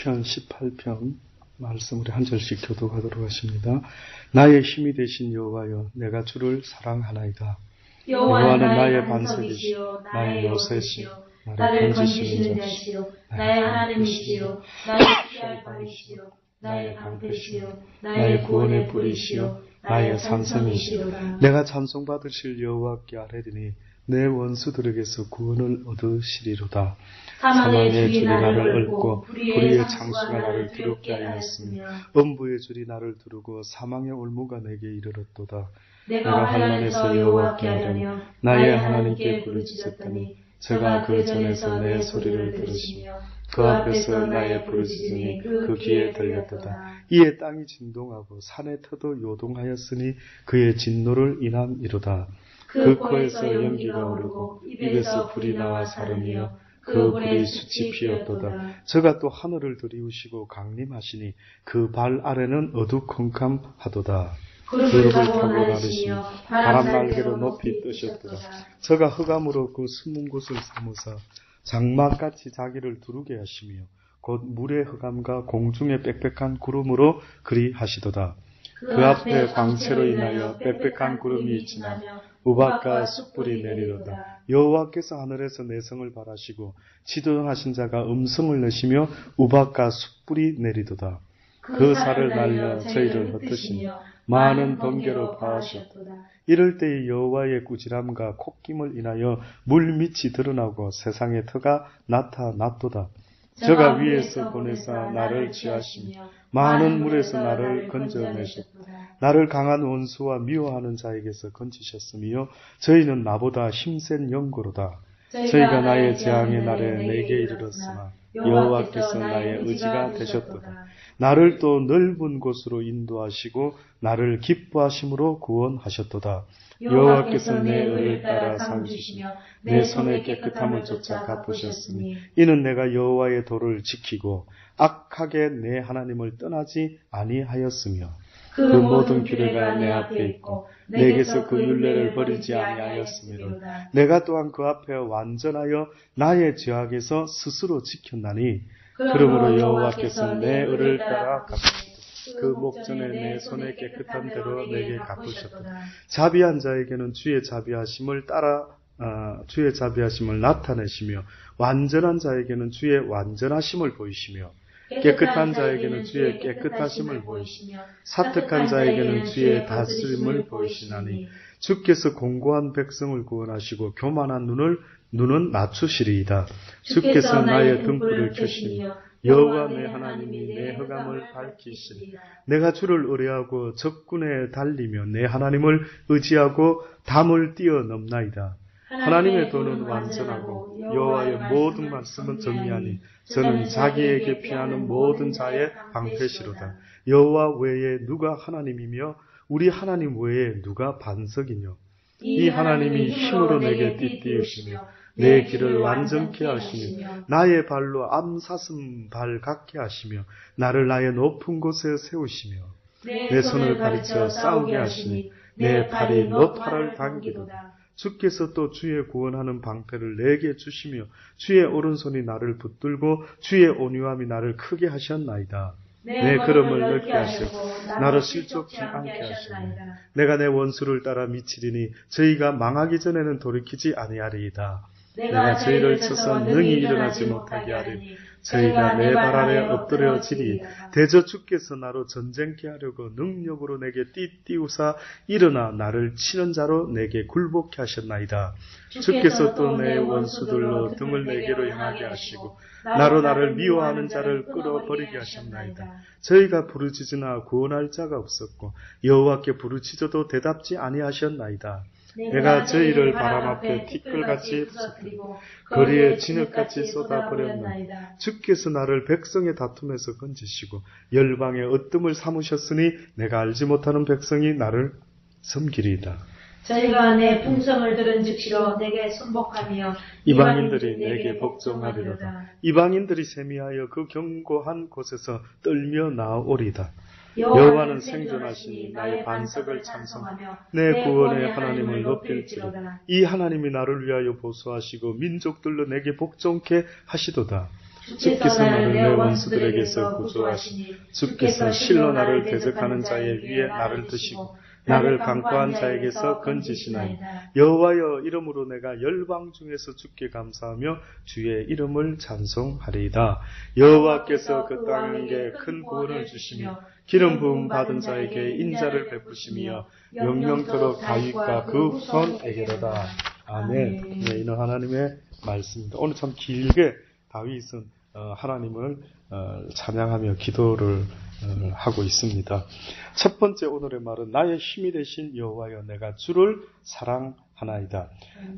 시편 18편 말씀 우리 한 절씩 교독하도록 하십니다. 나의 힘이 되신 여호와여, 내가 주를 사랑하나이다. 여호와는 나의 반석이시요 나의 요새시요 나를 건지시는 자시요 나의 하나님이시요 나의 피할 바위시요 나의 방패시요 나의 구원의 뿌리시요 나의 산성이시요 내가 찬송받으실 여호와께 아뢰리니 내 원수들에게서 구원을 얻으시리로다. 사망의 줄이 나를 얽고 불의의 창수가 나를 두렵게 하였으며 음부의 줄이 나를 두르고 사망의 올무가 내게 이르렀도다. 내가 환난에서 여호와께 하려며 나의 하나님께 부르짖었더니 저가 그 전에서 내 소리를 들으시며 그 앞에서 나의 부르짖음이 그 귀에 들렸도다. 이에 땅이 진동하고 산의 터도 요동하였으니 그의 진노를 인함이로다. 그 코에서 연기가 오르고 입에서 불이 나와 사르며 그 불이 숯이 피었도다. 저가 또 하늘을 들이우시고 강림하시니 그 발 아래는 어두컴컴하도다. 그룹을 타고 나르시며 바람 날개로 높이 뜨셨도다. 저가 흑암으로 그 숨은 곳을 삼으사 장막같이 자기를 두르게 하시며 곧 물의 흑암과 공중의 빽빽한 구름으로 그리 하시도다. 그 앞에 광채로 인하여 빽빽한 구름이 지나며 우박과 숯불이 내리로다. 여호와께서 하늘에서 내성을 바라시고 지도하신 자가 음성을 내시며 우박과 숯불이 내리도다. 그 살을 날려 저희를 흩으시며 많은 번개로 파하셨도다. 이럴 때의 여호와의 꾸지람과 콧김을 인하여 물 밑이 드러나고 세상의 터가 나타났도다. 저가 위에서 보내사 나를 취하시며 많은 물에서 나를 건져내셨도다. 나를 강한 원수와 미워하는 자에게서 건지셨으며 저희는 나보다 힘센 영고로다. 저희가 나의 재앙의 날에 내게 이르렀으나 여호와께서 나의 의지가 되셨도다. 나를 또 넓은 곳으로 인도하시고 나를 기뻐하심으로 구원하셨도다. 여호와께서 내 의를 따라 상주시며 내 손의 깨끗함을 쫓아 갚으셨으니 이는 내가 여호와의 도를 지키고 악하게 내 하나님을 떠나지 아니하였으며 그 모든 규례가 내 앞에 있고 내게서 그 율례를 버리지 아니하였으므로 내가 또한 그 앞에 완전하여 나의 죄악에서 스스로 지켰나니 그러므로 여호와께서 내 의를 따라 갚으셨다. 그 목전에 내 손의 깨끗한 대로 내게 갚으셨다. 자비한 자에게는 주의 자비하심을 나타내시며 완전한 자에게는 주의 완전하심을 보이시며 깨끗한 자에게는 주의 깨끗하심을 보이시며 사특한 자에게는 주의 다스림을 보이시나니 주께서 공고한 백성을 구원하시고 교만한 눈은 낮추시리이다. 주께서 나의 등불을 켜시며 여호와 내 하나님이 내 흑암을 밝히시리이다. 내가 주를 의뢰하고 적군에 달리며 내 하나님을 의지하고 담을 뛰어넘나이다. 하나님의 도는 완전하고 여호와의 모든 말씀은 정의하니 저는 자기에게 피하는 모든 자의 방패시로다. 여호와 외에 누가 하나님이며 우리 하나님 외에 누가 반석이뇨. 이 하나님이 힘으로 내게 띠띠우시며 내 길을 완전케 하시며 나의 발로 암사슴 발 같게 하시며 나를 나의 높은 곳에 세우시며 내 손을 가르쳐 싸우게 하시니 내 팔이 너 팔을 당기도다. 주께서 또 주의 구원하는 방패를 내게 주시며 주의 오른손이 나를 붙들고 주의 온유함이 나를 크게 하셨나이다. 내 걸음을 넓게 하시고 나를 실족치 않게 하시며 내가 내 원수를 따라 미치리니 저희가 망하기 전에는 돌이키지 아니하리이다. 내가 저희를 쳐서 능히 일어나지 못하게 하리니 저희가 내 발 아래 엎드려지리. 대저 주께서 나로 전쟁케 하려고 능력으로 내게 띠띠우사 일어나 나를 치는 자로 내게 굴복케 하셨나이다. 주께서 또 내 원수들로 등을 내게로 향하게 하시고 나를 미워하는 자를 끌어버리게 하셨나이다. 저희가 부르짖으나 구원할 자가 없었고 여호와께 부르짖어도 대답지 아니하셨나이다. 내가 저희를 바람 앞에 티끌같이 부서뜨리고 거리에 진흙같이 쏟아버렸나이다. 주께서 나를 백성의 다툼에서 건지시고 열방의 어뜸을 삼으셨으니 내가 알지 못하는 백성이 나를 섬기리이다. 저희가 내 풍성을 들은 즉시로 내게 순복하며 이방인들이 내게 복종하리로다. 이방인들이 세미하여 그 견고한 곳에서 떨며 나오리다. 여호와는 생존하시니 나의 반석을 찬송하며 내 구원의 하나님을 높일지로다. 이 하나님이 나를 위하여 보수하시고 민족들로 내게 복종케 하시도다. 주께서 나를 내 원수들에게서 구조하시니 주께서 실로 나를 대적하는 자의 위에 나를 드시고 나를 강포한 자에게서 건지시나이다. 여호와여, 이름으로 내가 열방 중에서 주께 감사하며 주의 이름을 찬송하리이다. 여호와께서 그 땅에게 큰 구원을 주시며 기름 부음 받은 자에게 인자를 베푸시며 영영토록 다윗과 그 후손에게로다. 아멘. 네, 이는 하나님의 말씀입니다. 오늘 참 길게 다윗은 하나님을 찬양하며 기도를 하고 있습니다. 첫 번째 오늘의 말은 나의 힘이 되신 여호와여, 내가 주를 사랑하나이다.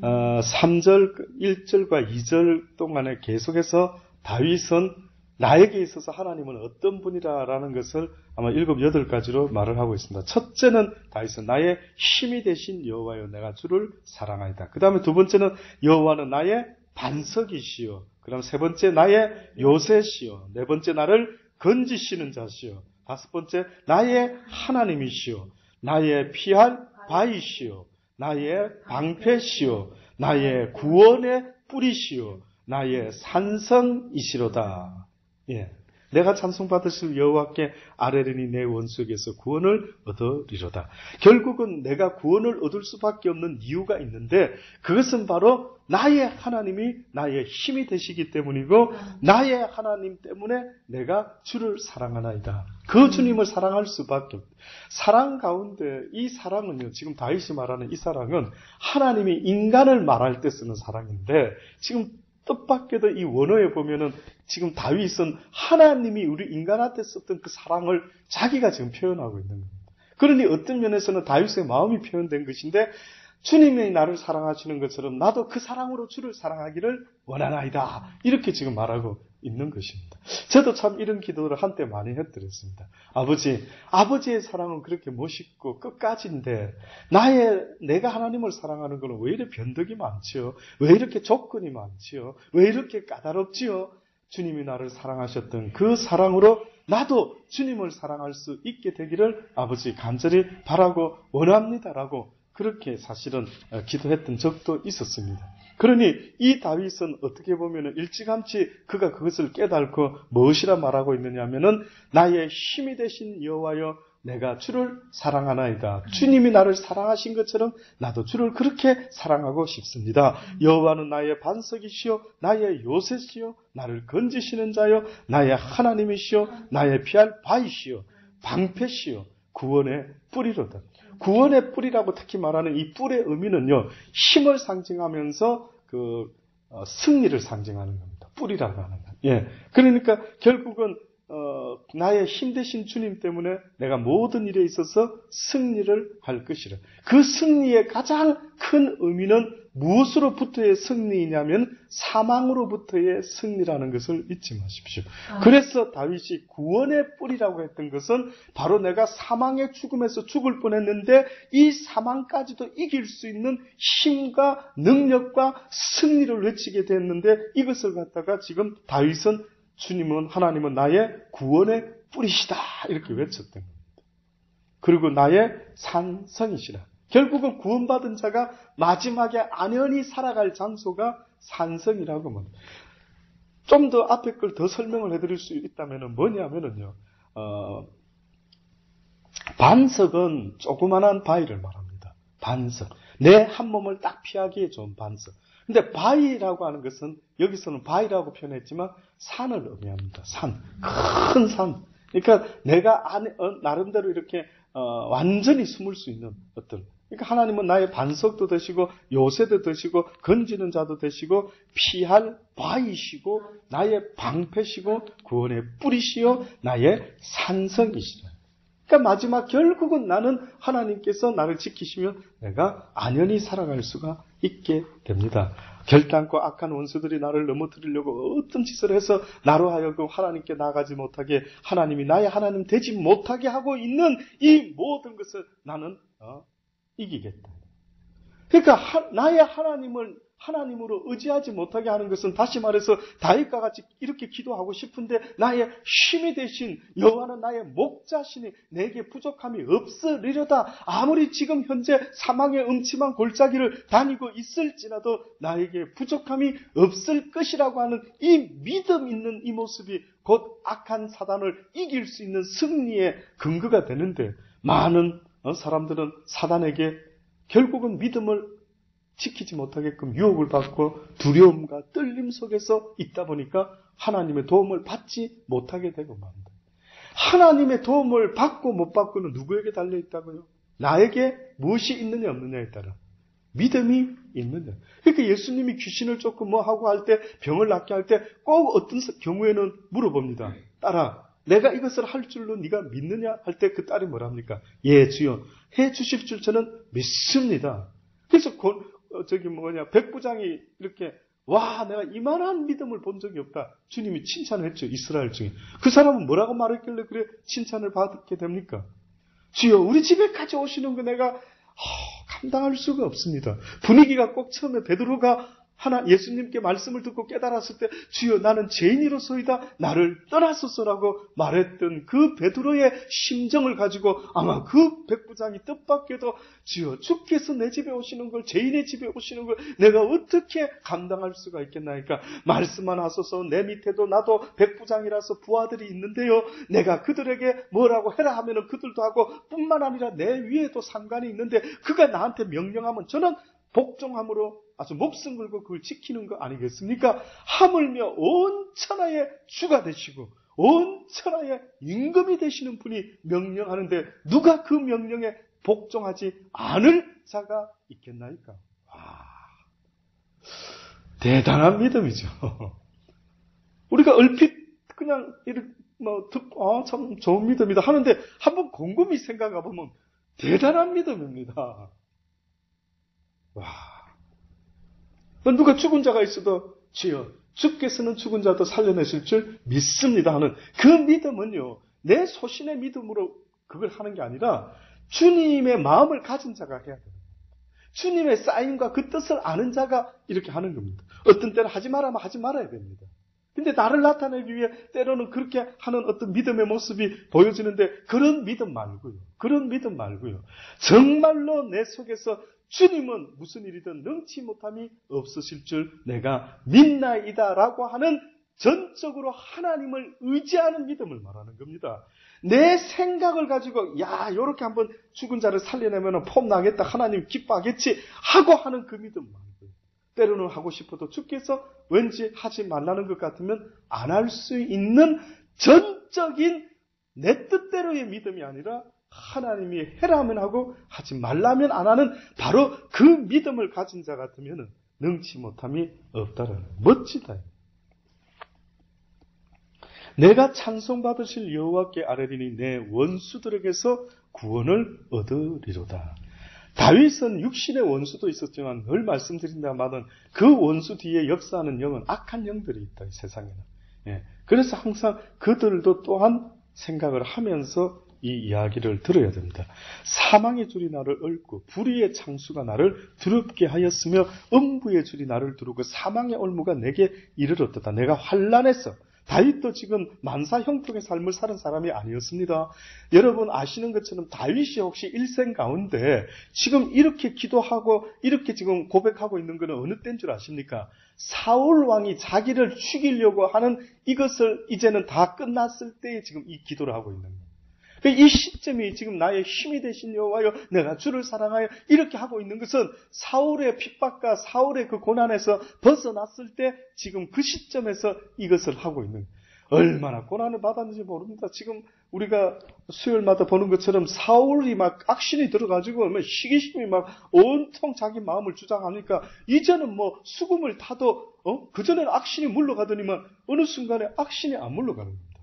3절, 1절과 2절 동안에 계속해서 다윗은 나에게 있어서 하나님은 어떤 분이라는 것을 아마 7, 8가지로 말을 하고 있습니다. 첫째는 다윗은 나의 힘이 되신 여호와여, 내가 주를 사랑하이다. 그 다음에 두 번째는 여호와는 나의 반석이시여. 그 다음 세 번째 나의 요새시여. 네 번째 나를 건지시는 자시여. 다섯 번째 나의 하나님이시여. 나의 피할 바위시여. 나의 방패시여. 나의 구원의 뿌리시여. 나의 산성이시로다. 예. 내가 찬송받으실 여호와께 아뢰리니 내 원수에게서 구원을 얻으리로다. 결국은 내가 구원을 얻을 수밖에 없는 이유가 있는데 그것은 바로 나의 하나님이 나의 힘이 되시기 때문이고 나의 하나님 때문에 내가 주를 사랑하나이다. 그 주님을 사랑할 수밖에 없다. 사랑 가운데 이 사랑은요, 지금 다윗이 말하는 이 사랑은 하나님이 인간을 말할 때 쓰는 사랑인데 지금 뜻밖에도 이 원어에 보면은 지금 다윗은 하나님이 우리 인간한테 썼던 그 사랑을 자기가 지금 표현하고 있는 겁니다. 그러니 어떤 면에서는 다윗의 마음이 표현된 것인데 주님이 나를 사랑하시는 것처럼 나도 그 사랑으로 주를 사랑하기를 원하나이다. 이렇게 지금 말하고 있는 것입니다. 저도 참 이런 기도를 한때 많이 해드렸습니다. 아버지의 사랑은 그렇게 멋있고 끝까지인데 내가 하나님을 사랑하는 것은 왜 이렇게 변덕이 많지요? 왜 이렇게 조건이 많지요? 왜 이렇게 까다롭지요? 주님이 나를 사랑하셨던 그 사랑으로 나도 주님을 사랑할 수 있게 되기를 아버지 간절히 바라고 원합니다라고 그렇게 사실은 기도했던 적도 있었습니다. 그러니 이 다윗은 어떻게 보면 일찌감치 그가 그것을 깨닫고 무엇이라 말하고 있느냐 하면은 나의 힘이 되신 여호와여, 내가 주를 사랑하나이다. 주님이 나를 사랑하신 것처럼 나도 주를 그렇게 사랑하고 싶습니다. 여호와는 나의 반석이시요 나의 요새시요 나를 건지시는 자요 나의 하나님이시요 나의 피할 바위시요 방패시요 구원의 뿌리로다. 구원의 뿌리라고 특히 말하는 이 뿔의 의미는요, 힘을 상징하면서 승리를 상징하는 겁니다. 뿌리라고 하는 것. 예. 그러니까 결국은 나의 힘 되신 주님 때문에 내가 모든 일에 있어서 승리를 할 것이라. 그 승리의 가장 큰 의미는 무엇으로부터의 승리이냐면 사망으로부터의 승리라는 것을 잊지 마십시오. 그래서 다윗이 구원의 뿌리라고 했던 것은 바로 내가 사망의 죽음에서 죽을 뻔했는데 이 사망까지도 이길 수 있는 힘과 능력과 승리를 외치게 됐는데 이것을 갖다가 지금 다윗은 주님은 하나님은 나의 구원의 뿌리시다 이렇게 외쳤던 겁니다. 그리고 나의 산성이시라. 결국은 구원받은 자가 마지막에 안연히 살아갈 장소가 산성이라고 합니다. 좀 더 앞에 걸 더 설명을 해드릴 수 있다면 뭐냐면요, 반석은 조그만한 바위를 말합니다. 반석. 내 한 몸을 딱 피하기에 좋은 반석. 근데 바위라고 하는 것은 여기서는 바위라고 표현했지만 산을 의미합니다. 산. 큰 산. 그러니까 내가 나름대로 이렇게 완전히 숨을 수 있는 어떤, 그러니까 하나님은 나의 반석도 되시고 요새도 되시고 건지는 자도 되시고 피할 바위시고 나의 방패시고 구원의 뿌리시요 나의 산성이시라. 그러니까 마지막 결국은 나는 하나님께서 나를 지키시면 내가 안연히 살아갈 수가 있게 됩니다. 결단코 악한 원수들이 나를 넘어뜨리려고 어떤 짓을 해서 나로 하여금 하나님께 나가지 못하게, 하나님이 나의 하나님 되지 못하게 하고 있는 이 모든 것을 나는 이기겠다. 그러니까 나의 하나님을 하나님으로 의지하지 못하게 하는 것은 다시 말해서 다윗과 같이 이렇게 기도하고 싶은데 나의 힘이 되신 여호와는 나의 목자시니 내게 부족함이 없으리로다. 아무리 지금 현재 사망의 음침한 골짜기를 다니고 있을지라도 나에게 부족함이 없을 것이라고 하는 이 믿음 있는 이 모습이 곧 악한 사단을 이길 수 있는 승리의 근거가 되는데 많은 사람들은 사단에게 결국은 믿음을 지키지 못하게끔 유혹을 받고 두려움과 떨림 속에서 있다 보니까 하나님의 도움을 받지 못하게 되고 맙니다. 하나님의 도움을 받고 못 받고는 누구에게 달려있다고요? 나에게 무엇이 있느냐 없느냐에 따라 믿음이 있느냐. 그러니까 예수님이 귀신을 쫓고 뭐 하고 할 때, 병을 낫게 할 때 꼭 어떤 경우에는 물어봅니다. 딸아, 내가 이것을 할 줄로 네가 믿느냐 할 때 그 딸이 뭐랍니까? 예, 주여, 해 주실 줄 저는 믿습니다. 그래서 백부장이 이렇게 와, 내가 이만한 믿음을 본 적이 없다. 주님이 칭찬을 했죠. 이스라엘 중에. 그 사람은 뭐라고 말했길래 그래 칭찬을 받게 됩니까? 주여, 우리 집에까지 오시는 거 내가 감당할 수가 없습니다. 분위기가 꼭 처음에 베드로가 예수님께 말씀을 듣고 깨달았을 때 주여 나는 죄인이로소이다 나를 떠나소서라고 말했던 그 베드로의 심정을 가지고 아마 그 백부장이 뜻밖에도 주여 주께서 내 집에 오시는 걸 죄인의 집에 오시는 걸 내가 어떻게 감당할 수가 있겠나이까 말씀만 하소서 내 밑에도 나도 백부장이라서 부하들이 있는데요 내가 그들에게 뭐라고 해라 하면은 그들도 하고 뿐만 아니라 내 위에도 상관이 있는데 그가 나한테 명령하면 저는 복종함으로 아주 목숨 걸고 그걸 지키는 거 아니겠습니까? 하물며 온 천하의 주가 되시고 온 천하의 임금이 되시는 분이 명령하는데 누가 그 명령에 복종하지 않을 자가 있겠나이까? 와, 대단한 믿음이죠. 우리가 얼핏 그냥 이렇게 듣고 참 좋은 믿음이다 하는데 한번 곰곰이 생각해 보면 대단한 믿음입니다. 와. 누가 죽은 자가 있어도 주여 주께서는 죽은 자도 살려내실 줄 믿습니다 하는 그 믿음은요 내 소신의 믿음으로 그걸 하는 게 아니라 주님의 마음을 가진 자가 해야 됩니다. 주님의 사인과 그 뜻을 아는 자가 이렇게 하는 겁니다. 어떤 때는 하지 말라면 하지 말아야 됩니다. 근데 나를 나타내기 위해 때로는 그렇게 하는 어떤 믿음의 모습이 보여지는데 그런 믿음 말고요. 정말로 내 속에서 주님은 무슨 일이든 능치 못함이 없으실 줄 내가 믿나이다라고 하는 전적으로 하나님을 의지하는 믿음을 말하는 겁니다. 내 생각을 가지고 요렇게 한번 죽은 자를 살려내면 폼 나겠다 하나님 기뻐하겠지 하고 하는 그 믿음 말고요. 때로는 하고 싶어도 주께서 왠지 하지 말라는 것 같으면 안 할 수 있는 전적인 내 뜻대로의 믿음이 아니라 하나님이 해라면 하고 하지 말라면 안 하는 바로 그 믿음을 가진 자 같으면 능치 못함이 없다라는 멋지다. 내가 찬송받으실 여호와께 아뢰리니 내 원수들에게서 구원을 얻으리로다. 다윗은 육신의 원수도 있었지만 늘 말씀드린다마는 그 원수 뒤에 역사하는 영은 악한 영들이 있다. 이 세상에는. 그래서 항상 그들도 또한 생각을 하면서 이 이야기를 들어야 됩니다. 사망의 줄이 나를 얽고 불의의 창수가 나를 두렵게 하였으며 음부의 줄이 나를 두르고 사망의 올무가 내게 이르렀다. 내가 환난했어. 다윗도 지금 만사 형통의 삶을 사는 사람이 아니었습니다. 여러분 아시는 것처럼 다윗이 혹시 일생 가운데 지금 이렇게 기도하고 이렇게 지금 고백하고 있는 것은 어느 때인 줄 아십니까? 사울 왕이 자기를 죽이려고 하는 이것을 이제는 다 끝났을 때에 지금 이 기도를 하고 있는 거예요. 이 시점이 지금 나의 힘이 되신 여호와여 내가 주를 사랑하여 이렇게 하고 있는 것은 사울의 핍박과 사울의 그 고난에서 벗어났을 때 지금 그 시점에서 이것을 하고 있는 거예요. 얼마나 고난을 받았는지 모릅니다. 지금 우리가 수요일마다 보는 것처럼 사울이 막 악신이 들어가지고 시기심이 막 온통 자기 마음을 주장하니까 이제는 뭐 수금을 타도 그전에는 악신이 물러가더니만 어느 순간에 악신이 안 물러가는 겁니다.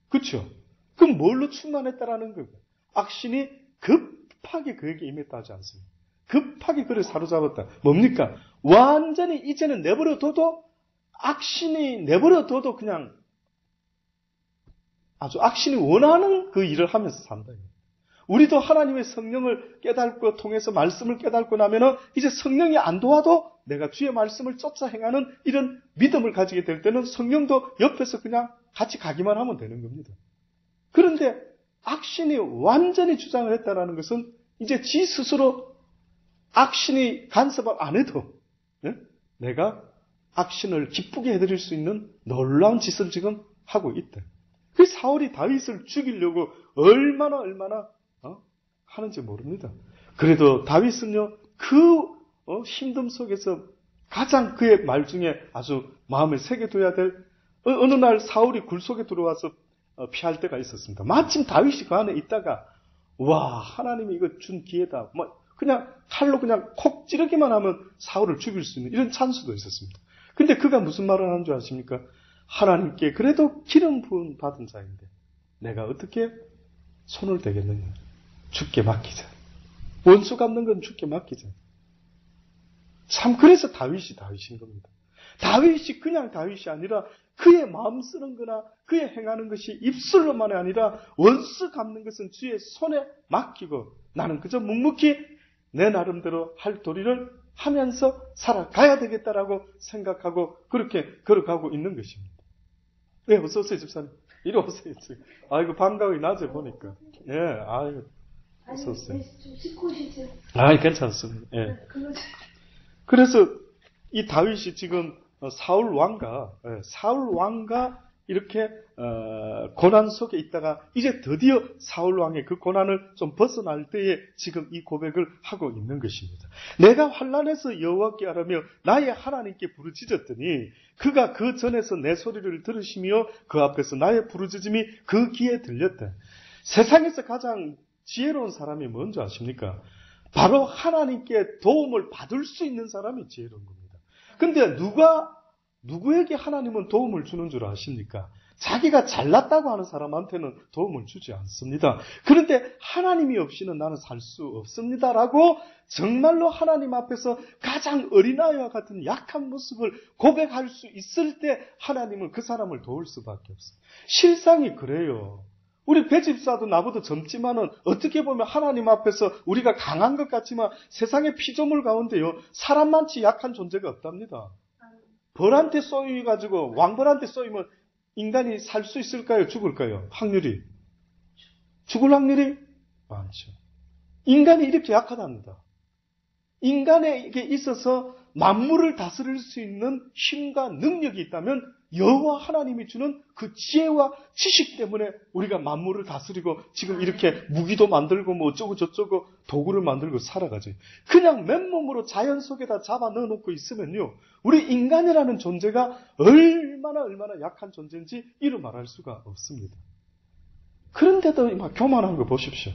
그렇죠? 그럼 뭘로 충만했다라는 거예요? 악신이 급하게 그에게 임했다 하지 않습니까? 급하게 그를 사로잡았다. 뭡니까? 완전히 이제는 내버려둬도 악신이 내버려둬도 그냥 아주 악신이 원하는 그 일을 하면서 산다. 우리도 하나님의 성령을 깨닫고 통해서 말씀을 깨닫고 나면은 이제 성령이 안 도와도 내가 주의 말씀을 쫓아 행하는 이런 믿음을 가지게 될 때는 성령도 옆에서 그냥 같이 가기만 하면 되는 겁니다. 그런데 악신이 완전히 주장을 했다는 것은 이제 지 스스로 악신이 간섭을 안 해도 내가 악신을 기쁘게 해드릴 수 있는 놀라운 짓을 지금 하고 있다. 그 사울이 다윗을 죽이려고 얼마나 하는지 모릅니다. 그래도 다윗은요, 그 힘듦 속에서 가장 그의 말 중에 아주 마음에 새겨둬야 될 어느 날 사울이 굴 속에 들어와서 피할 때가 있었습니다. 마침 다윗이 그 안에 있다가 와, 하나님이 이거 준 기회다. 그냥 칼로 그냥 콕 찌르기만 하면 사울을 죽일 수 있는 이런 찬스도 있었습니다. 근데 그가 무슨 말을 하는 줄 아십니까? 하나님께 그래도 기름 부음 받은 자인데 내가 어떻게 손을 대겠느냐. 죽게 맡기자. 원수 갚는 건 죽게 맡기자. 참 그래서 다윗인 겁니다. 다윗이 그냥 다윗이 아니라 그의 마음 쓰는 거나 그의 행하는 것이 입술로만이 아니라 원수 갚는 것은 주의 손에 맡기고 나는 그저 묵묵히 내 나름대로 할 도리를 하면서 살아가야 되겠다라고 생각하고 그렇게 걸어가고 있는 것입니다. 네, 어서 오세요, 집사님. 이리 오세요. 아이고, 반가워요, 낮에 보니까. 예, 아이고, 어서 오세요. 좀 씻고 오시죠. 괜찮습니다. 예. 그래서 이 다윗이 지금 사울 왕과 이렇게 고난 속에 있다가 이제 드디어 사울 왕의 그 고난을 좀 벗어날 때에 지금 이 고백을 하고 있는 것입니다. 내가 환난에서 여호와께 아뢰며 나의 하나님께 부르짖었더니 그가 그 전에서 내 소리를 들으시며 그 앞에서 나의 부르짖음이 그 귀에 들렸다. 세상에서 가장 지혜로운 사람이 뭔지 아십니까? 바로 하나님께 도움을 받을 수 있는 사람이 지혜로운 겁니다. 근데 누구에게 하나님은 도움을 주는 줄 아십니까? 자기가 잘났다고 하는 사람한테는 도움을 주지 않습니다. 그런데 하나님이 없이는 나는 살 수 없습니다라고 정말로 하나님 앞에서 가장 어린아이와 같은 약한 모습을 고백할 수 있을 때 하나님은 그 사람을 도울 수밖에 없어요. 실상이 그래요. 우리 배집사도 나보다 젊지만은 어떻게 보면 하나님 앞에서 우리가 강한 것 같지만 세상의 피조물 가운데요, 사람만치 약한 존재가 없답니다. 벌한테 쏘여가지고 왕벌한테 쏘이면 인간이 살 수 있을까요? 죽을까요? 확률이. 죽을 확률이 많죠. 인간이 이렇게 약하답니다. 인간에게 있어서 만물을 다스릴 수 있는 힘과 능력이 있다면 여호와 하나님이 주는 그 지혜와 지식 때문에 우리가 만물을 다스리고 지금 이렇게 무기도 만들고 뭐 어쩌고 저쩌고 도구를 만들고 살아가죠. 그냥 맨몸으로 자연 속에다 잡아 넣어놓고 있으면요, 우리 인간이라는 존재가 얼마나 약한 존재인지 이루 말할 수가 없습니다. 그런데도 막 교만한 거 보십시오.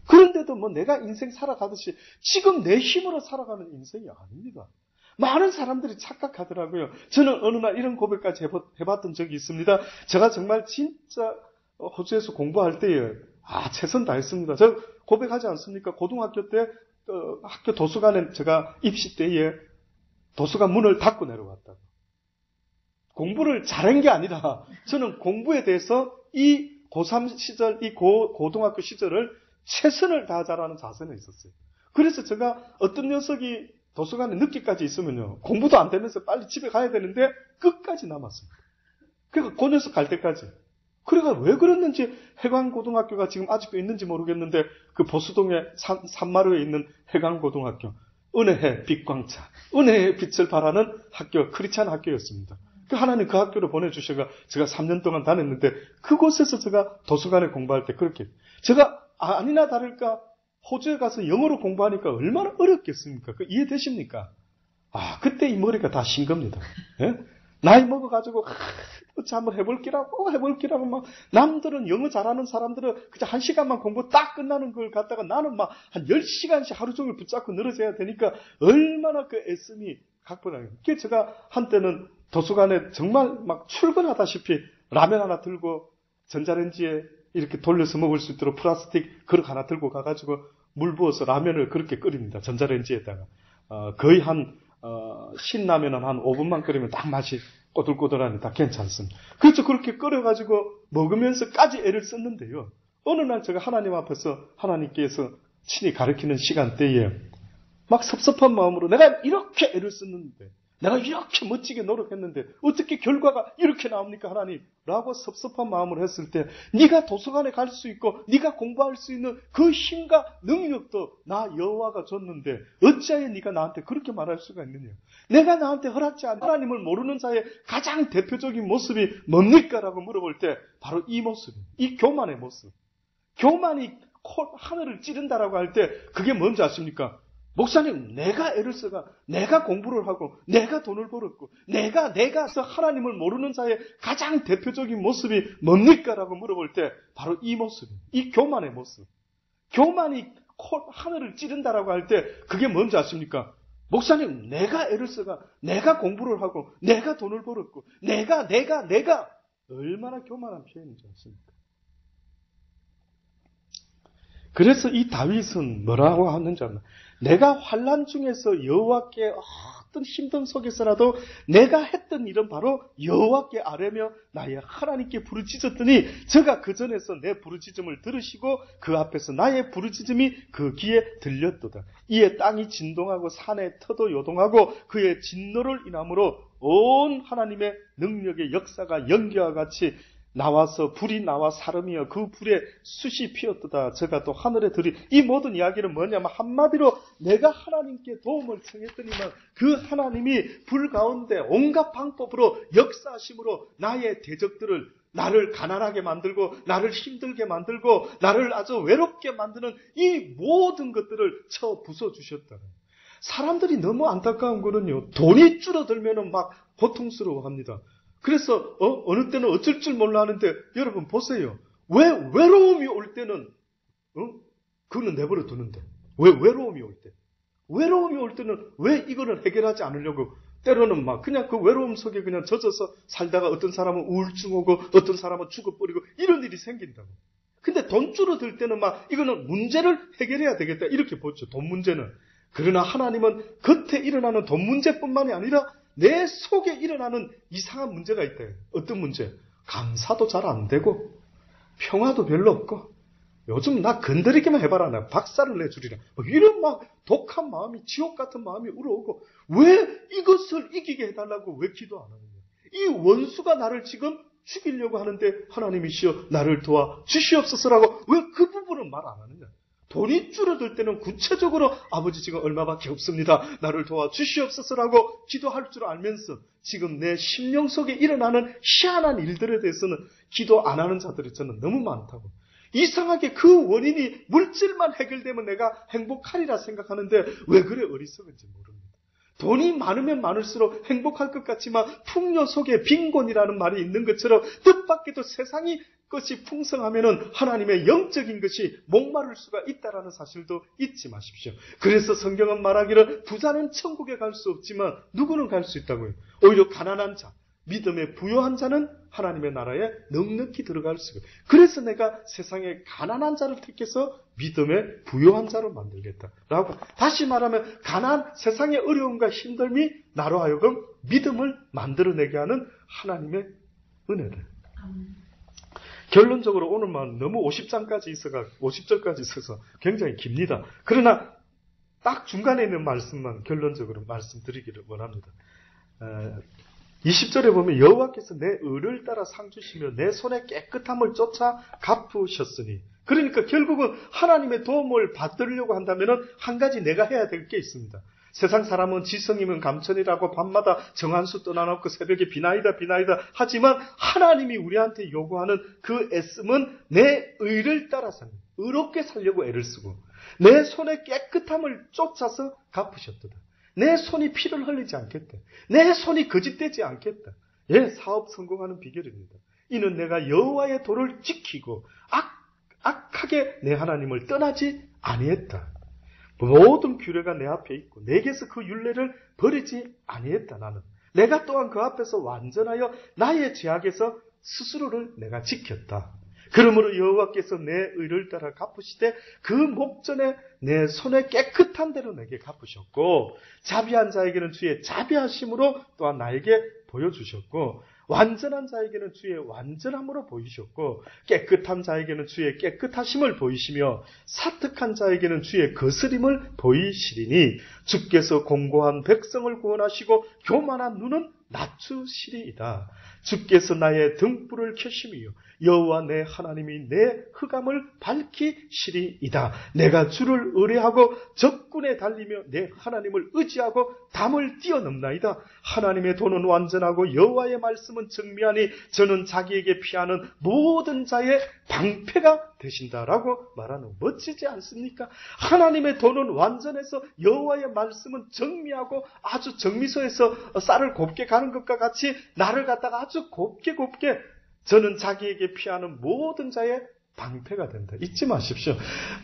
그런데도 뭐 내가 인생 살아가듯이 지금 내 힘으로 살아가는 인생이 아닙니다. 많은 사람들이 착각하더라고요. 저는 어느 날 이런 고백까지 해봤던 적이 있습니다. 제가 정말 진짜 호주에서 공부할 때에 최선 다했습니다. 저 고백하지 않습니까? 고등학교 때 학교 도서관에 제가 입시 때에 도서관 문을 닫고 내려왔다고. 공부를 잘한 게 아니라 저는 공부에 대해서 이 고3 시절, 이 고등학교 시절을 최선을 다하자라는 자세는 있었어요. 그래서 제가 어떤 녀석이 도서관에 늦게까지 있으면요, 공부도 안 되면서 빨리 집에 가야 되는데 끝까지 남았습니다. 그러니까 그 녀석 갈 때까지. 그래가 왜 그랬는지 해관고등학교가 지금 아직도 있는지 모르겠는데 그 보수동의 산마루에 있는 해관고등학교, 은혜의 빛광차, 은혜의 빛을 발하는 학교, 크리스찬 학교였습니다. 하나님 그 학교로 보내주셔가 제가 3년 동안 다녔는데 그곳에서 제가 도서관에 공부할 때 그렇게 제가 아니나 다를까 호주에 가서 영어로 공부하니까 얼마나 어렵겠습니까? 이해되십니까? 그때 이 머리가 다 신 겁니다. 예? 나이 먹어가지고, 어찌 한번 해볼기라고 막, 남들은 영어 잘하는 사람들은 그저 1시간만 공부 딱 끝나는 걸 갖다가 나는 막 한 10시간씩 하루 종일 붙잡고 늘어져야 되니까 얼마나 그 애씀이 각별하게. 그게 제가 한때는 도서관에 정말 막 출근하다시피 라면 하나 들고 전자레인지에 이렇게 돌려서 먹을 수 있도록 플라스틱 그릇 하나 들고 가가지고 물 부어서 라면을 그렇게 끓입니다. 전자레인지에다가. 거의 신라면은 한 5분만 끓이면 딱 맛이 꼬들꼬들하니 다 괜찮습니다. 그렇죠. 그렇게 끓여가지고 먹으면서까지 애를 썼는데요. 어느 날 제가 하나님 앞에서 하나님께서 친히 가르치는 시간대에 막 섭섭한 마음으로 내가 이렇게 애를 썼는데, 내가 이렇게 멋지게 노력했는데 어떻게 결과가 이렇게 나옵니까 하나님? 라고 섭섭한 마음으로 했을 때, 네가 도서관에 갈 수 있고 네가 공부할 수 있는 그 힘과 능력도 나 여호와가 줬는데 어찌하여 네가 나한테 그렇게 말할 수가 있느냐? 내가 나한테 허락지 않은 하나님을 모르는 자의 가장 대표적인 모습이 뭡니까? 라고 물어볼 때 바로 이 모습, 이 교만의 모습. 교만이 하늘을 찌른다라고 할 때 그게 뭔지 아십니까? 목사님, 내가 애를 써가, 내가 공부를 하고, 내가 돈을 벌었고, 내가 하나님을 모르는 자의 가장 대표적인 모습이 뭡니까? 라고 물어볼 때 바로 이 모습, 이 교만의 모습. 교만이 하늘을 찌른다라고 할 때 그게 뭔지 아십니까? 목사님, 내가 애를 써가, 내가 공부를 하고, 내가 돈을 벌었고, 내가 얼마나 교만한 표현인지 아십니까? 그래서 이 다윗은 뭐라고 하는지 압니까? 내가 환난 중에서 여호와께 어떤 힘든 속에서라도 내가 했던 일은 바로 여호와께 아뢰며 나의 하나님께 부르짖었더니 저가 그 전에서 내 부르짖음을 들으시고 그 앞에서 나의 부르짖음이 그 귀에 들렸도다. 이에 땅이 진동하고 산의 터도 요동하고 그의 진노를 인함으로 온 하나님의 능력의 역사가 연기와 같이 나와서 불이 나와 사름이여 그 불에 숯이 피었도다. 제가 또 하늘에 들이 이 모든 이야기는 뭐냐면 한마디로 내가 하나님께 도움을 청했더니만 그 하나님이 불 가운데 온갖 방법으로 역사하심으로 나의 대적들을 나를 가난하게 만들고 나를 힘들게 만들고 나를 아주 외롭게 만드는 이 모든 것들을 쳐 부숴주셨다. 사람들이 너무 안타까운 거는요, 돈이 줄어들면 막 고통스러워합니다. 그래서 어느 때는 어쩔 줄 몰라 하는데 여러분 보세요. 왜 외로움이 올 때는 그거는 내버려 두는데 왜 외로움이 올 때? 외로움이 올 때는 왜 이거를 해결하지 않으려고 때로는 막 그냥 그 외로움 속에 그냥 젖어서 살다가 어떤 사람은 우울증 오고 어떤 사람은 죽어버리고 이런 일이 생긴다고. 근데 돈 줄어들 때는 막 이거는 문제를 해결해야 되겠다 이렇게 보죠. 돈 문제는. 그러나 하나님은 겉에 일어나는 돈 문제뿐만이 아니라 내 속에 일어나는 이상한 문제가 있다. 어떤 문제? 감사도 잘 안 되고 평화도 별로 없고 요즘 나 건드리기만 해봐라. 나 박살을 내주리라. 이런 막 독한 마음이 지옥 같은 마음이 우러오고 왜 이것을 이기게 해달라고 왜 기도 안 하느냐. 이 원수가 나를 지금 죽이려고 하는데 하나님이시여 나를 도와 주시옵소서라고 왜 그 부분은 말 안 하느냐. 돈이 줄어들 때는 구체적으로 아버지 지금 얼마밖에 없습니다. 나를 도와 주시옵소서라고 기도할 줄 알면서 지금 내 심령 속에 일어나는 희한한 일들에 대해서는 기도 안 하는 자들이 저는 너무 많다고. 이상하게 그 원인이 물질만 해결되면 내가 행복하리라 생각하는데 왜 그래 어리석은지 모릅니다. 돈이 많으면 많을수록 행복할 것 같지만 풍요 속에 빈곤이라는 말이 있는 것처럼 뜻밖에도 세상이 것이 풍성하면은 하나님의 영적인 것이 목마를 수가 있다라는 사실도 잊지 마십시오. 그래서 성경은 말하기를 부자는 천국에 갈 수 없지만 누구는 갈 수 있다고요. 오히려 가난한 자, 믿음에 부요한 자는 하나님의 나라에 넉넉히 들어갈 수 있어요. 그래서 내가 세상에 가난한 자를 택해서 믿음에 부요한 자로 만들겠다라고. 다시 말하면 세상의 어려움과 힘듦이 나로 하여금 믿음을 만들어내게 하는 하나님의 은혜를. 결론적으로 오늘만 너무 50절까지 있어서 굉장히 깁니다. 그러나 딱 중간에 있는 말씀만 결론적으로 말씀드리기를 원합니다. 20절에 보면 여호와께서 내 의를 따라 상 주시며 내 손의 깨끗함을 쫓아 갚으셨으니. 그러니까 결국은 하나님의 도움을 받으려고 한다면 한 가지 내가 해야 될 게 있습니다. 세상 사람은 지성이면 감천이라고 밤마다 정한수 떠나놓고 새벽에 비나이다 하지만 하나님이 우리한테 요구하는 그 애씀은 내 의를 따라서 의롭게 살려고 애를 쓰고 내 손의 깨끗함을 쫓아서 갚으셨도다. 내 손이 피를 흘리지 않겠다. 내 손이 거짓되지 않겠다. 사업 성공하는 비결입니다. 이는 내가 여호와의 도를 지키고 악하게 내 하나님을 떠나지 아니했다. 모든 규례가 내 앞에 있고 내게서 그 율례를 버리지 아니했다. 나는 내가 또한 그 앞에서 완전하여 나의 죄악에서 스스로를 내가 지켰다. 그러므로 여호와께서 내 의를 따라 갚으시되 그 목전에 내 손에 깨끗한 대로 내게 갚으셨고 자비한 자에게는 주의 자비하심으로 또한 나에게 보여주셨고 완전한 자에게는 주의 완전함으로 보이셨고 깨끗한 자에게는 주의 깨끗하심을 보이시며 사특한 자에게는 주의 거스림을 보이시리니 주께서 공고한 백성을 구원하시고 교만한 눈은 낮추시리이다. 주께서 나의 등불을 켜심이요 여호와 내 하나님이 내 흑암을 밝히시리이다. 내가 주를 의뢰하고 적군에 달리며 내 하나님을 의지하고 담을 뛰어넘나이다. 하나님의 도는 완전하고 여호와의 말씀은 정미하니 저는 자기에게 피하는 모든 자의 방패가 되신다라고 말하는 멋지지 않습니까? 하나님의 도는 완전해서 여호와의 말씀은 정미하고 아주 정미소에서 쌀을 곱게 가는 것과 같이 나를 갖다가 아주 곱게 저는 자기에게 피하는 모든 자의 방패가 된다. 잊지 마십시오.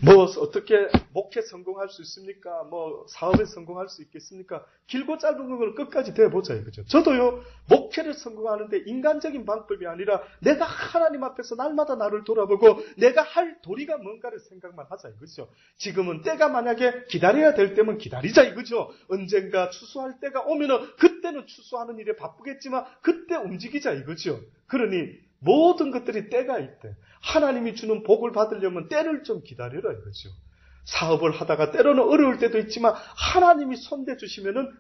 뭐 어떻게 목회 성공할 수 있습니까? 뭐 사업에 성공할 수 있겠습니까? 길고 짧은 걸 끝까지 대보자 이거죠. 저도요 목회를 성공하는데 인간적인 방법이 아니라 내가 하나님 앞에서 날마다 나를 돌아보고 내가 할 도리가 뭔가를 생각만 하자 이거죠. 지금은 때가 만약에 기다려야 될 때면 기다리자 이거죠. 언젠가 추수할 때가 오면은 그때는 추수하는 일에 바쁘겠지만 그때 움직이자 이거죠. 그러니 모든 것들이 때가 있대. 하나님이 주는 복을 받으려면 때를 좀 기다려라 이거죠. 사업을 하다가 때로는 어려울 때도 있지만 하나님이 손대 주시면은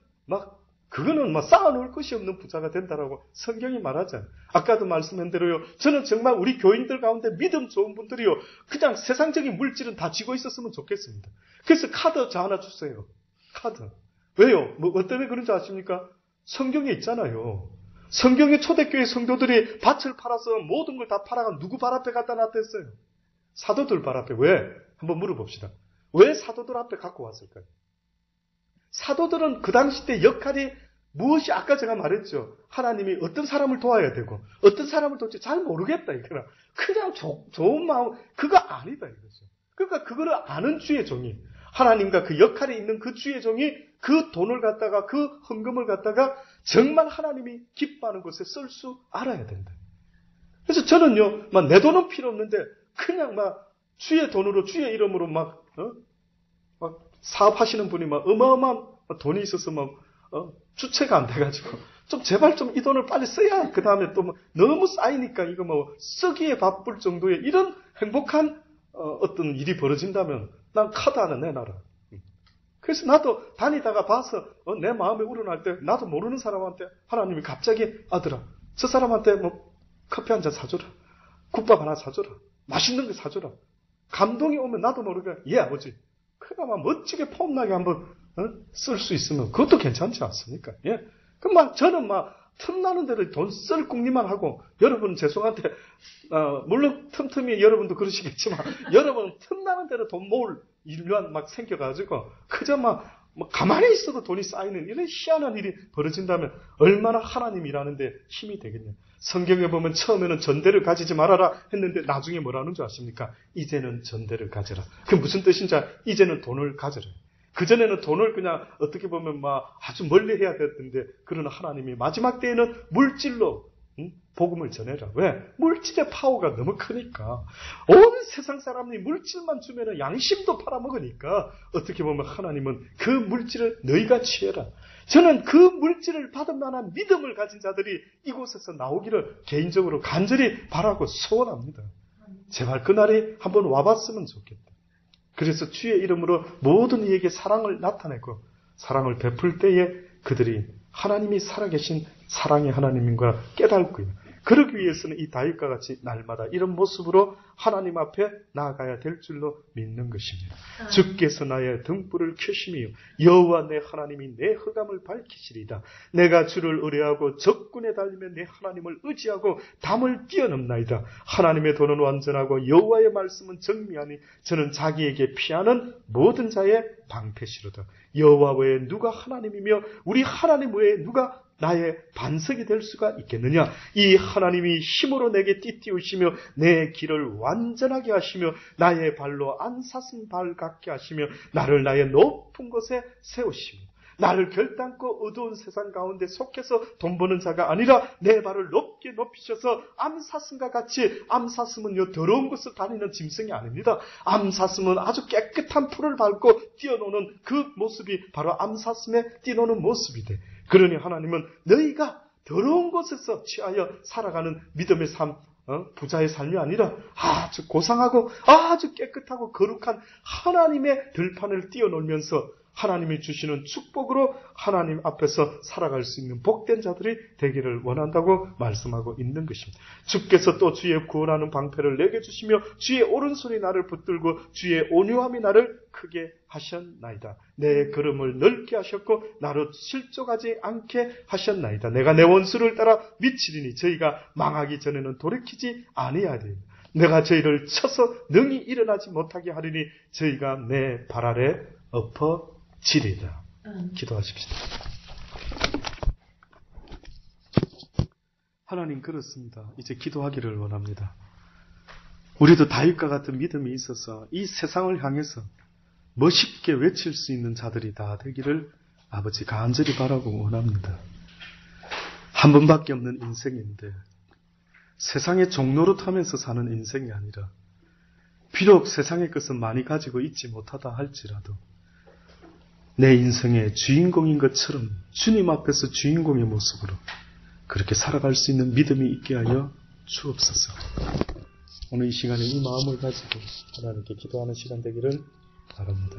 그거는 쌓아놓을 것이 없는 부자가 된다라고 성경이 말하잖아요. 아까도 말씀한 대로요. 저는 정말 우리 교인들 가운데 믿음 좋은 분들이요. 그냥 세상적인 물질은 다 쥐고 있었으면 좋겠습니다. 그래서 카드 저 하나 주세요. 카드. 왜요? 뭐 때문에 그런 줄 아십니까? 성경에 있잖아요. 성경의 초대교회 성도들이 밭을 팔아서 모든 걸 다 팔아가 누구 발 앞에 갖다 놨댔어요? 사도들 발 앞에. 왜? 한번 물어봅시다. 왜 사도들 앞에 갖고 왔을까요? 사도들은 그 당시 때 역할이 무엇이 아까 제가 말했죠. 하나님이 어떤 사람을 도와야 되고 어떤 사람을 도울지 잘 모르겠다 이거라. 그냥 좋은 마음 그거 아니다 이거죠. 그러니까 그거를 아는 주의 종이 하나님과 그 역할이 있는 그 주의 종이 그 돈을 갖다가 그 헌금을 갖다가 정말 하나님이 기뻐하는 곳에 쓸 수 알아야 된다. 그래서 저는요, 내 돈은 필요 없는데 그냥 주의 돈으로 주의 이름으로 사업하시는 분이 어마어마한 돈이 있어서 주체가 안 돼가지고 좀 제발 좀 이 돈을 빨리 써야 그 다음에 또 너무 쌓이니까 이거 쓰기에 바쁠 정도의 이런 행복한 어떤 일이 벌어진다면 난 카드 하나 내놔라. 그래서 나도 다니다가 봐서 내 마음에 우러날 때 나도 모르는 사람한테 하나님이 갑자기 아들아 저 사람한테 커피 한 잔 사줘라. 국밥 하나 사줘라. 맛있는 거 사줘라. 감동이 오면 나도 모르게 예 아버지 그가 멋지게 폼나게 한번 쓸 수 있으면 그것도 괜찮지 않습니까? 예. 그럼 저는 틈나는 대로 돈 쓸 궁리만 하고 여러분 죄송한데 물론 틈틈이 여러분도 그러시겠지만 여러분 틈나는 대로 돈 모을 일만 생겨가지고 그저 가만히 있어도 돈이 쌓이는 이런 희한한 일이 벌어진다면 얼마나 하나님 일하는데 힘이 되겠냐. 성경에 보면 처음에는 전대를 가지지 말아라 했는데 나중에 뭐라는 줄 아십니까? 이제는 전대를 가져라. 그게 무슨 뜻인지 이제는 돈을 가져라. 그전에는 돈을 그냥 어떻게 보면 아주 멀리 해야 됐는데 그러나 하나님이 마지막 때에는 물질로 복음을 전해라. 왜? 물질의 파워가 너무 크니까. 온 세상 사람이 물질만 주면 양심도 팔아먹으니까 어떻게 보면 하나님은 그 물질을 너희가 취해라. 저는 그 물질을 받을 만한 믿음을 가진 자들이 이곳에서 나오기를 개인적으로 간절히 바라고 소원합니다. 제발 그날이 한번 와봤으면 좋겠다. 그래서 주의 이름으로 모든 이에게 사랑을 나타내고 사랑을 베풀 때에 그들이 하나님이 살아계신 사랑의 하나님인 걸 깨닫고요. 그러기 위해서는 이 다윗과 같이 날마다 이런 모습으로 하나님 앞에 나아가야 될 줄로 믿는 것입니다. 주께서 나의 등불을 켜심이요 여호와 내 하나님이 내 흑암을 밝히시리이다. 내가 주를 의뢰하고 적군에 달리며 내 하나님을 의지하고 담을 뛰어넘나이다. 하나님의 도는 완전하고 여호와의 말씀은 정미하니 저는 자기에게 피하는 모든 자의 방패시로다. 여호와 외에 누가 하나님이며 우리 하나님 외에 누가 나의 반석이 될 수가 있겠느냐. 이 하나님이 힘으로 내게 띠띠우시며 내 길을 완전하게 하시며 나의 발로 안 샀은 발 같게 하시며 나를 나의 높은 곳에 세우시며 나를 결단코 어두운 세상 가운데 속해서 돈 버는 자가 아니라 내 발을 높게 높이셔서 암사슴과 같이 암사슴은요 더러운 곳을 다니는 짐승이 아닙니다. 암사슴은 아주 깨끗한 풀을 밟고 뛰어노는 그 모습이 바로 암사슴의 뛰노는 모습이 돼. 그러니 하나님은 너희가 더러운 것에서 취하여 살아가는 믿음의 삶, 부자의 삶이 아니라 아주 고상하고 아주 깨끗하고 거룩한 하나님의 들판을 뛰어놀면서 하나님이 주시는 축복으로 하나님 앞에서 살아갈 수 있는 복된 자들이 되기를 원한다고 말씀하고 있는 것입니다. 주께서 또 주의 구원하는 방패를 내게 주시며 주의 오른손이 나를 붙들고 주의 온유함이 나를 크게 하셨나이다. 내 걸음을 넓게 하셨고 나로 실족하지 않게 하셨나이다. 내가 내 원수를 따라 미치리니 저희가 망하기 전에는 돌이키지 아니하리니 내가 저희를 쳐서 능히 일어나지 못하게 하리니 저희가 내 발 아래 엎어지리다. 기도하십시다. 하나님, 그렇습니다. 이제 기도하기를 원합니다. 우리도 다윗과 같은 믿음이 있어서 이 세상을 향해서 멋있게 외칠 수 있는 자들이 다 되기를 아버지 간절히 바라고 원합니다. 한 번밖에 없는 인생인데 세상의 종로로 타면서 사는 인생이 아니라 비록 세상의 것은 많이 가지고 있지 못하다 할지라도 내 인생의 주인공인 것처럼 주님 앞에서 주인공의 모습으로 그렇게 살아갈 수 있는 믿음이 있게 하여 주옵소서. 오늘 이 시간에 이 마음을 가지고 하나님께 기도하는 시간 되기를 바랍니다.